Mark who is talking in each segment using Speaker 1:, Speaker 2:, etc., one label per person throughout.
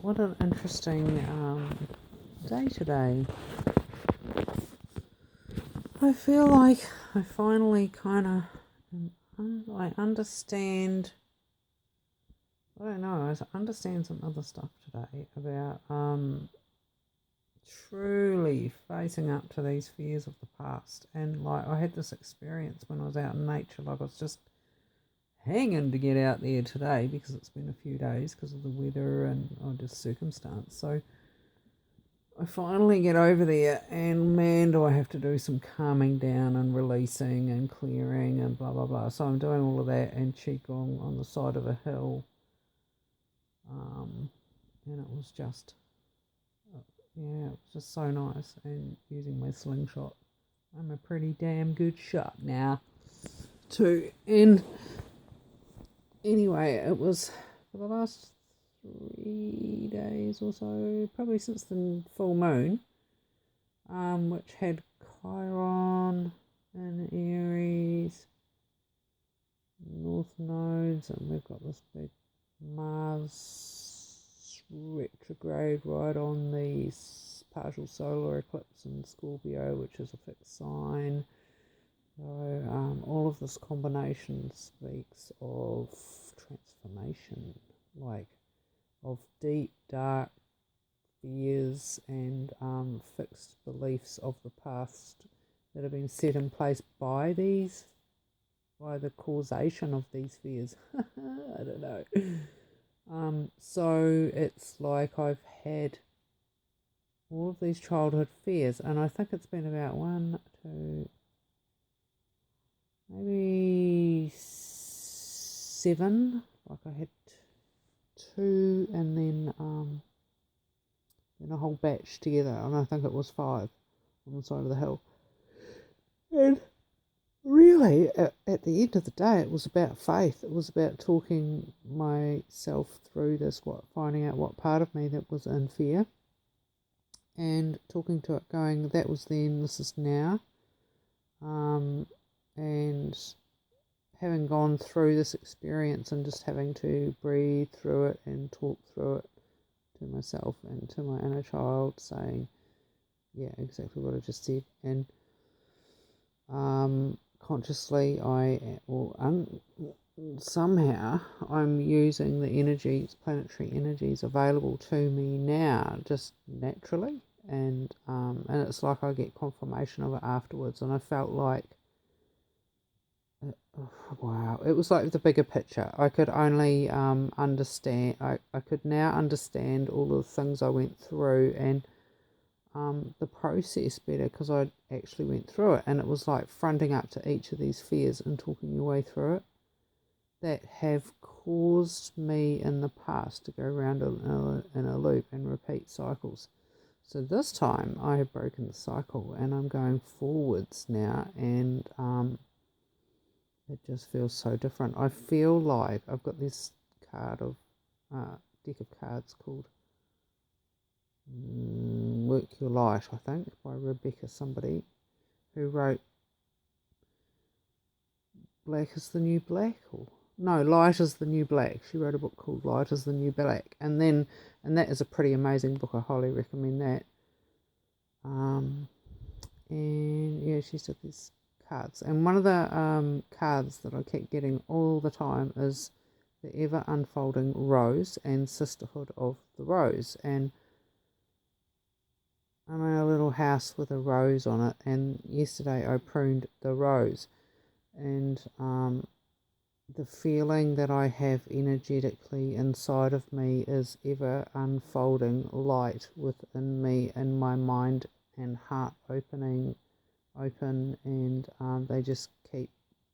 Speaker 1: what an interesting day today. I feel like I finally kind of, I understand, I don't know, I understand some other stuff today about truly facing up to these fears of the past. And like I had this experience when I was out in nature, like I was just hanging to get out there today because it's been a few days because of the weather and just circumstance. So I finally get over there and man do I have to do some calming down and releasing and clearing and blah blah blah. So I'm doing all of that and qigong on the side of a hill. And it was just it was just so nice, and using my slingshot. I'm a pretty damn good shot now too. And anyway, it was for the last 3 days or so, probably since the full moon, which had Chiron and Aries, North nodes, and we've got this big Mars retrograde right on the partial solar eclipse in Scorpio, which is a fixed sign. So all of this combination speaks of transformation, like of deep, dark fears and fixed beliefs of the past that have been set in place by the causation of these fears. I don't know. So it's like I've had all of these childhood fears, and I think it's been about 1, 2, maybe 7. Like I had 2, and then a whole batch together, and I think it was 5 on the side of the hill. And really, at the end of the day, it was about faith. It was about talking myself through this, finding out what part of me that was in fear, and talking to it, going, that was then, this is now. And having gone through this experience and just having to breathe through it and talk through it to myself and to my inner child, saying, yeah, exactly what I just said. And consciously somehow I'm using the energies, planetary energies available to me now, just naturally, and it's like I get confirmation of it afterwards, and I felt like, wow, it was like the bigger picture. I could only understand, I could now understand all the things I went through, and the process better, because I actually went through it, and it was like fronting up to each of these fears and talking your way through it that have caused me in the past to go around in a loop and repeat cycles. So this time I have broken the cycle and I'm going forwards now, and it just feels so different. I feel like I've got this deck of cards called Work Your Light, I think, by Rebecca somebody, who wrote Black is the New Black, or no, Light is the New Black. She wrote a book called Light is the New Black, and that is a pretty amazing book. I highly recommend that. And yeah, she's got these cards, and one of the cards that I keep getting all the time is the ever unfolding rose and sisterhood of the rose. And I'm in a little house with a rose on it, and yesterday I pruned the rose, and the feeling that I have energetically inside of me is ever unfolding light within me, in my mind and heart open, and they just keep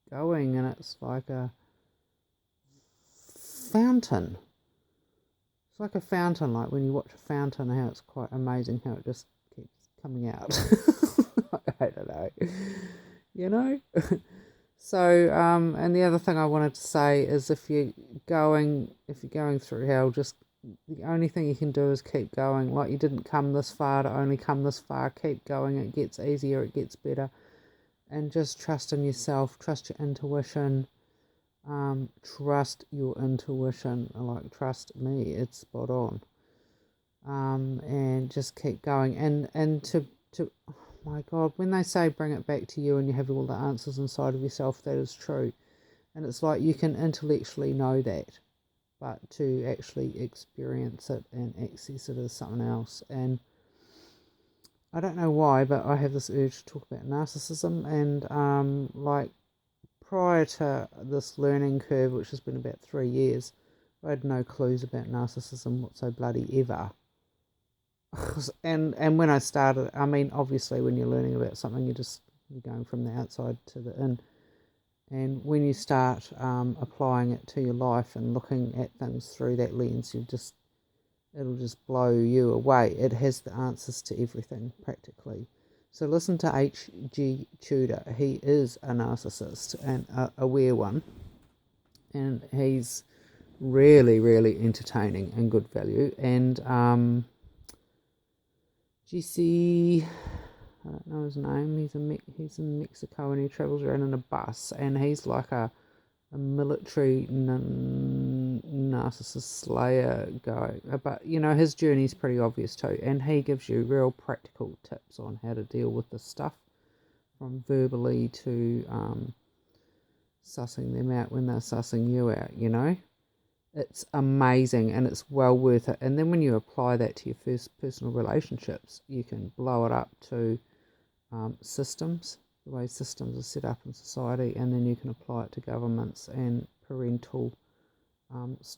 Speaker 1: going, and it's like a fountain. It's like a fountain, like when you watch a fountain, how it's quite amazing how it just keeps coming out. I don't know, you know. So and the other thing I wanted to say is, if you're going through hell, just the only thing you can do is keep going. Like, you didn't come this far to only come this far. Keep going. It gets easier, it gets better, and just trust in yourself, trust your intuition. Trust your intuition, like, trust me, it's spot on. and just keep going. And to oh my God, when they say bring it back to you and you have all the answers inside of yourself, that is true. And it's like you can intellectually know that, but to actually experience it and access it is something else. And I don't know why, but I have this urge to talk about narcissism. And like prior to this learning curve, which has been about 3 years, I had no clues about narcissism whatsoever. And when I started, I mean, obviously when you're learning about something, you're going from the outside to the in. And when you start applying it to your life and looking at things through that lens, it'll just blow you away. It has the answers to everything practically. So listen to H.G. Tudor. He is a narcissist and a aware one, and he's really, really entertaining and good value. And Jesse, I don't know his name. He's in Mexico and he travels around in a bus, and he's like a military narcissist slayer guy. But you know, his journey's pretty obvious too, and he gives you real practical tips on how to deal with this stuff, from verbally to sussing them out when they're sussing you out. You know, it's amazing and it's well worth it. And then when you apply that to your first personal relationships, you can blow it up to systems, the way systems are set up in society, and then you can apply it to governments and parental style